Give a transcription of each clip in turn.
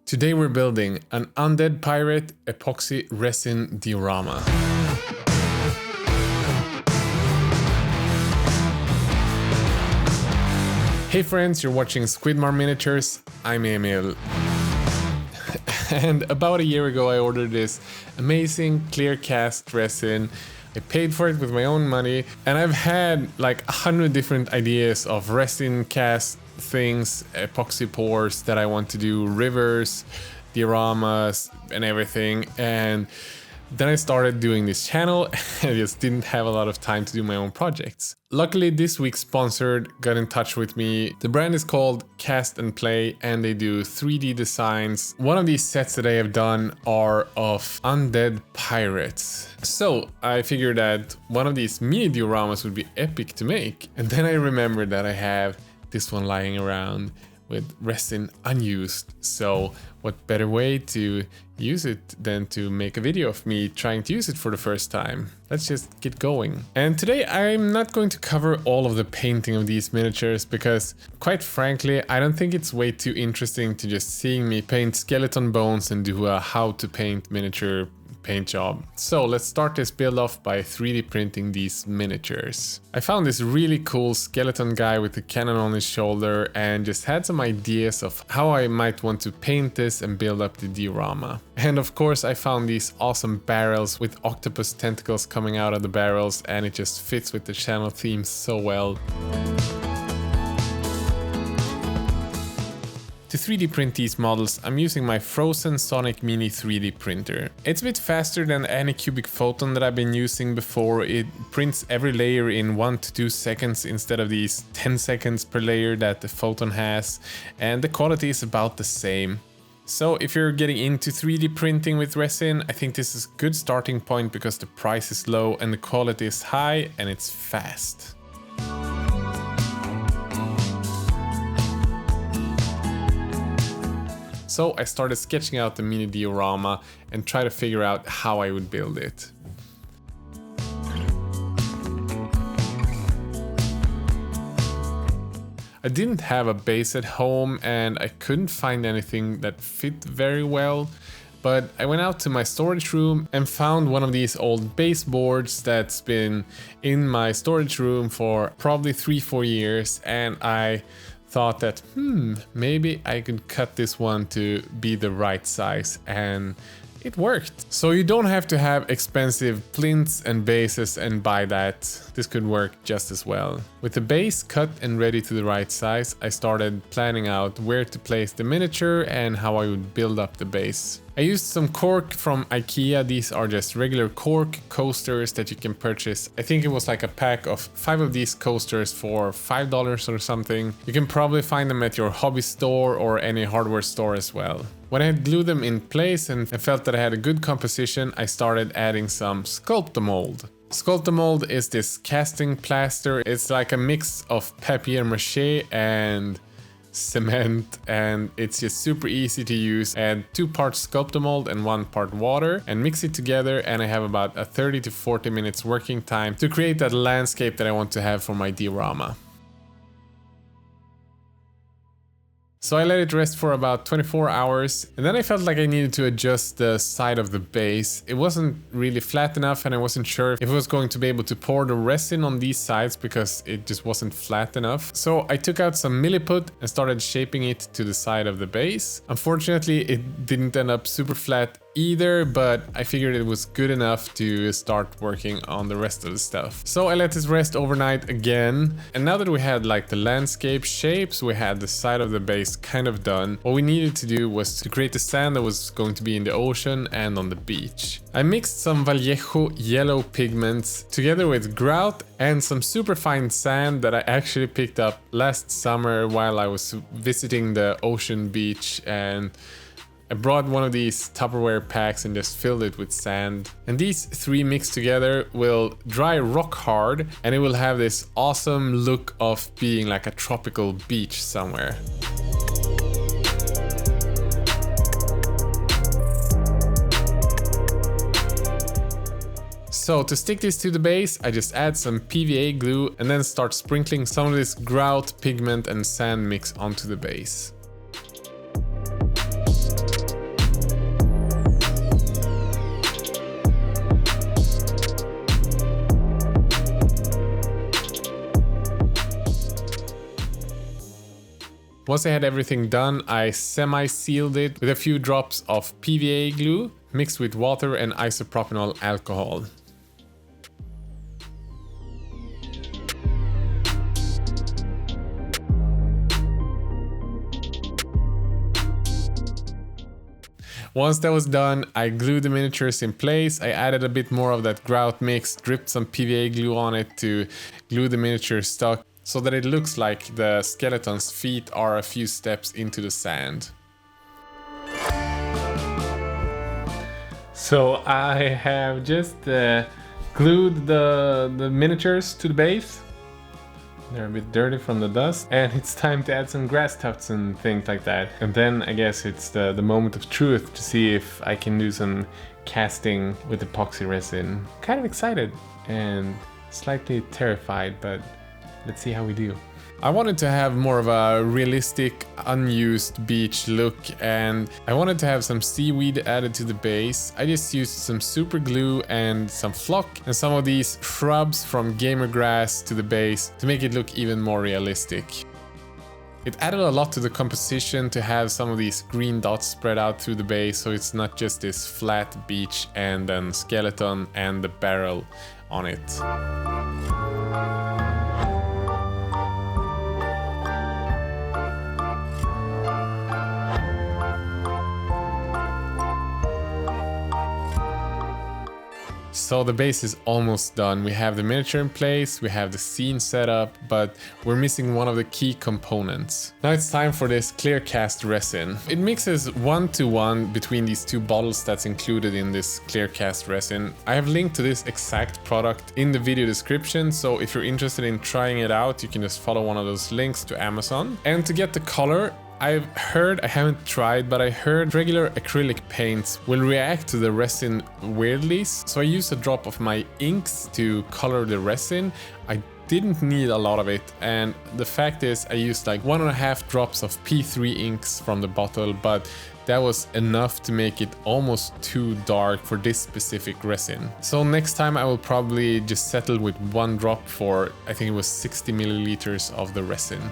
Today we're building an Undead pirate epoxy resin diorama. Hey friends, you're watching Squidmar Miniatures. I'm Emil. And about a year ago I ordered this amazing clear cast resin. I paid for it with my own money, and I've had like 100 different ideas of resin cast things, epoxy pours that I want to do, rivers, dioramas and everything. And then I started doing this channel and I just didn't have a lot of time to do my own projects. Luckily this week's sponsored got in touch with me. The brand is called Cast and Play and they do 3D designs. One of these sets that I have done are of undead pirates. So I figured that one of these mini dioramas would be epic to make. And then I remembered that I have this one lying around with resin unused. So what better way to use it than to make a video of me trying to use it for the first time. Let's just get going. And today I'm not going to cover all of the painting of these miniatures because quite frankly I don't think it's way too interesting to just seeing me paint skeleton bones and do a how to paint miniature paint job. So let's start this build off by 3D printing these miniatures. I found this really cool skeleton guy with a cannon on his shoulder and just had some ideas of how I might want to paint this and build up the diorama. And of course I found these awesome barrels with octopus tentacles coming out of the barrels, and it just fits with the channel theme so well. To 3D print these models, I'm using my Phrozen Sonic Mini 3D printer. It's a bit faster than any cubic photon that I've been using before. It prints every layer in 1 to 2 seconds instead of these 10 seconds per layer that the photon has, and the quality is about the same. So if you're getting into 3D printing with resin, I think this is a good starting point because the price is low and the quality is high and it's fast. So I started sketching out the mini diorama and try to figure out how I would build it. I didn't have a base at home and I couldn't find anything that fit very well, but I went out to my storage room and found one of these old baseboards that's been in my storage room for probably 3-4 years, and I thought that maybe I could cut this one to be the right size, and it worked. So you don't have to have expensive plinths and bases and buy that. This could work just as well. With the base cut and ready to the right size, I started planning out where to place the miniature and how I would build up the base. I used some cork from IKEA. These are just regular cork coasters that you can purchase. I think it was like a pack of 5 of these coasters for $5 or something. You can probably find them at your hobby store or any hardware store as well. When I had glued them in place and I felt that I had a good composition, I started adding some Sculptamold. Sculptamold is this casting plaster. It's like a mix of papier-mâché and cement, and it's just super easy to use. Add 2 parts Sculptamold and 1 part water and mix it together, and I have about a 30 to 40 minutes working time to create that landscape that I want to have for my diorama. So I let it rest for about 24 hours, and then I felt like I needed to adjust the side of the base. It wasn't really flat enough and I wasn't sure if it was going to be able to pour the resin on these sides because it just wasn't flat enough. So I took out some milliput and started shaping it to the side of the base. Unfortunately, it didn't end up super flat either, but I figured it was good enough to start working on the rest of the stuff. So I let this rest overnight again, and now that we had like the landscape shapes, we had the side of the base kind of done, what we needed to do was to create the sand that was going to be in the ocean and on the beach. I mixed some Vallejo yellow pigments together with grout and some super fine sand that I actually picked up last summer while I was visiting the ocean beach, and I brought one of these Tupperware packs and just filled it with sand. And these 3 mixed together will dry rock hard, and it will have this awesome look of being like a tropical beach somewhere. So to stick this to the base, I just add some PVA glue and then start sprinkling some of this grout, pigment and sand mix onto the base. Once I had everything done, I semi-sealed it with a few drops of PVA glue mixed with water and isopropanol alcohol. Once that was done, I glued the miniatures in place. I added a bit more of that grout mix, dripped some PVA glue on it to glue the miniature stuck so that it looks like the skeleton's feet are a few steps into the sand. So I have just glued the miniatures to the base. They're a bit dirty from the dust, and it's time to add some grass tufts and things like that. And then I guess it's the moment of truth to see if I can do some casting with epoxy resin. Kind of excited and slightly terrified, but let's see how we do. I wanted to have more of a realistic, unused beach look, and I wanted to have some seaweed added to the base. I just used some super glue and some flock and some of these shrubs from gamer grass to the base to make it look even more realistic. It added a lot to the composition to have some of these green dots spread out through the base, so it's not just this flat beach and then skeleton and the barrel on it. So the base is almost done. We have the miniature in place, we have the scene set up, but we're missing one of the key components. Now it's time for this clear cast resin. It mixes 1-to-1 between these two bottles that's included in this clear cast resin. I have linked to this exact product in the video description, so if you're interested in trying it out, you can just follow one of those links to Amazon. And to get the color, I haven't tried, but I heard regular acrylic paints will react to the resin weirdly, so I used a drop of my inks to color the resin. I didn't need a lot of it, and the fact is I used like 1.5 drops of P3 inks from the bottle, but that was enough to make it almost too dark for this specific resin. So next time I will probably just settle with 1 drop for, I think it was 60 milliliters of the resin.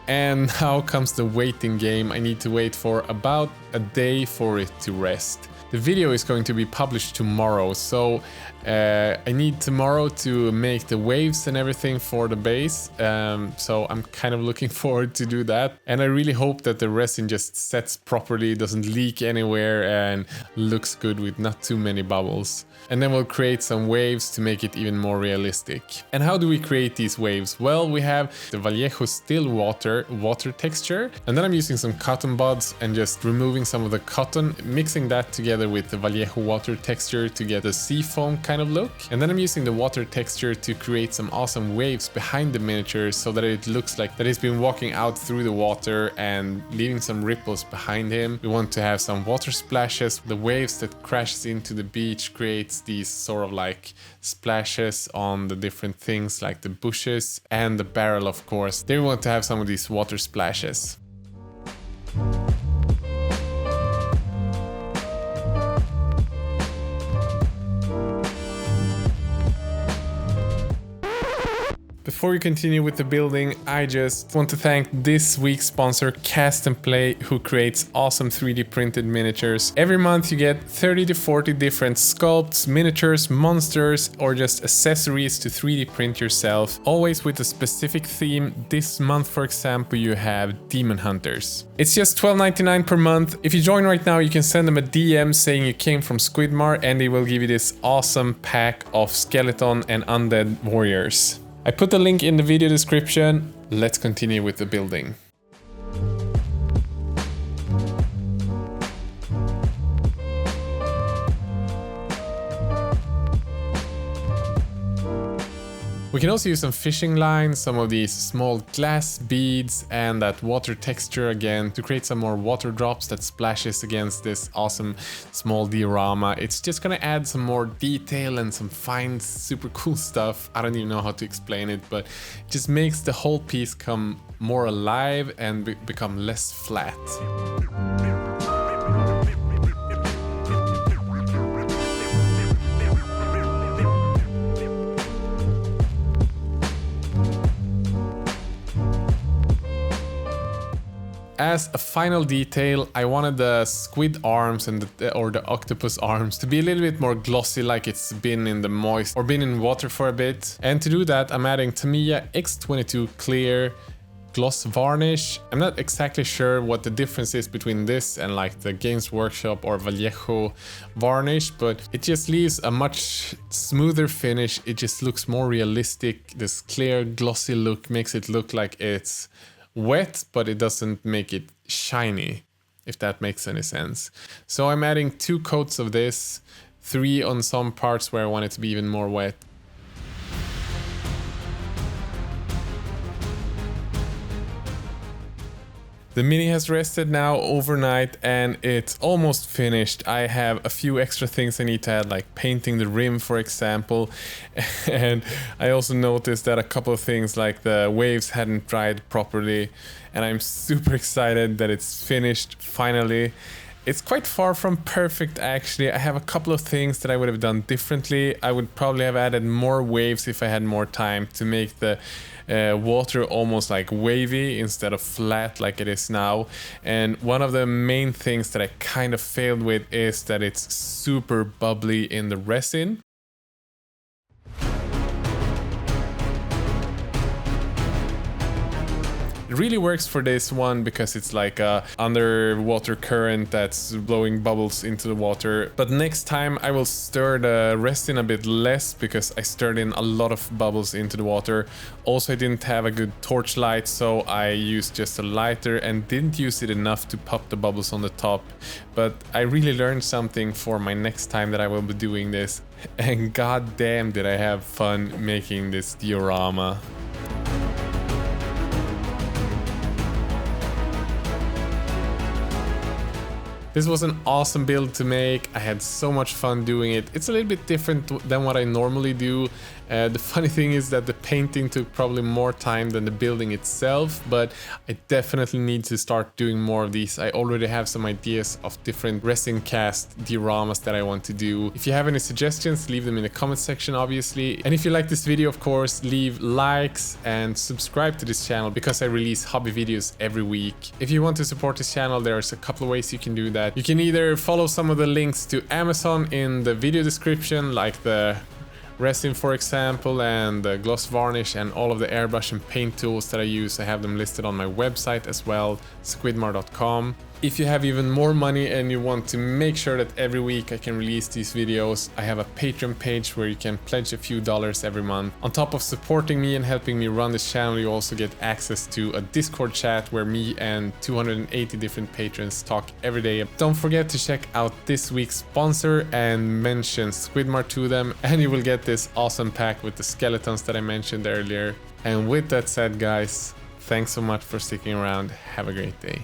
And now comes the waiting game. I need to wait for about a day for it to rest. The video is going to be published tomorrow, so I need tomorrow to make the waves and everything for the base, so I'm kind of looking forward to do that. And I really hope that the resin just sets properly, doesn't leak anywhere, and looks good with not too many bubbles. And then we'll create some waves to make it even more realistic. And how do we create these waves? Well, we have the Vallejo still water texture, and then I'm using some cotton buds and just removing some of the cotton, mixing that together with the Vallejo water texture to get a sea foam kind of look. And then I'm using the water texture to create some awesome waves behind the miniature so that it looks like that he's been walking out through the water and leaving some ripples behind him. We want to have some water splashes. The waves that crashes into the beach creates these sort of like splashes on the different things like the bushes and the barrel, of course. Then we want to have some of these water splashes. Before we continue with the building, I just want to thank this week's sponsor, Cast and Play, who creates awesome 3D printed miniatures. Every month you get 30 to 40 different sculpts, miniatures, monsters, or just accessories to 3D print yourself, always with a specific theme. This month, for example, you have Demon Hunters. It's just $12.99 per month. If you join right now, you can send them a DM saying you came from Squidmar, and they will give you this awesome pack of skeleton and undead warriors. I put the link in the video description. Let's continue with the building. We can also use some fishing lines, some of these small glass beads, and that water texture again to create some more water drops that splashes against this awesome small diorama. It's just gonna add some more detail and some fine, super cool stuff. I don't even know how to explain it, but it just makes the whole piece come more alive and become less flat. As a final detail, I wanted the squid arms and the octopus arms to be a little bit more glossy, like it's been in the moist or been in water for a bit. And to do that, I'm adding Tamiya X22 Clear Gloss Varnish. I'm not exactly sure what the difference is between this and like the Games Workshop or Vallejo varnish, but it just leaves a much smoother finish. It just looks more realistic. This clear, glossy look makes it look like it's wet, but it doesn't make it shiny, if that makes any sense. So I'm adding 2 coats of this, 3 on some parts where I want it to be even more wet. The Mini has rested now overnight and it's almost finished. I have a few extra things I need to add, like painting the rim, for example. And I also noticed that a couple of things like the waves hadn't dried properly. And I'm super excited that it's finished finally. It's quite far from perfect actually. I have a couple of things that I would have done differently. I would probably have added more waves if I had more time to make the water almost like wavy instead of flat like it is now. And one of the main things that I kind of failed with is that it's super bubbly in the resin. It really works for this one because it's like a underwater current that's blowing bubbles into the water. But next time I will stir the resin a bit less because I stirred in a lot of bubbles into the water. Also, I didn't have a good torch light, so I used just a lighter and didn't use it enough to pop the bubbles on the top. But I really learned something for my next time that I will be doing this. And goddamn did I have fun making this diorama. This was an awesome build to make. I had so much fun doing it. It's a little bit different than what I normally do. The funny thing is that the painting took probably more time than the building itself, but I definitely need to start doing more of these. I already have some ideas of different resin cast dioramas that I want to do. If you have any suggestions, leave them in the comment section, obviously. And if you like this video, of course, leave likes and subscribe to this channel because I release hobby videos every week. If you want to support this channel, there's a couple of ways you can do that. You can either follow some of the links to Amazon in the video description, like the resin, for example, and the gloss varnish and all of the airbrush and paint tools that I use. I have them listed on my website as well, squidmar.com. If you have even more money and you want to make sure that every week I can release these videos, I have a Patreon page where you can pledge a few dollars every month. On top of supporting me and helping me run this channel, you also get access to a Discord chat where me and 280 different patrons talk every day. Don't forget to check out this week's sponsor and mention Squidmar to them, and you will get this awesome pack with the skeletons that I mentioned earlier. And with that said, guys, thanks so much for sticking around. Have a great day.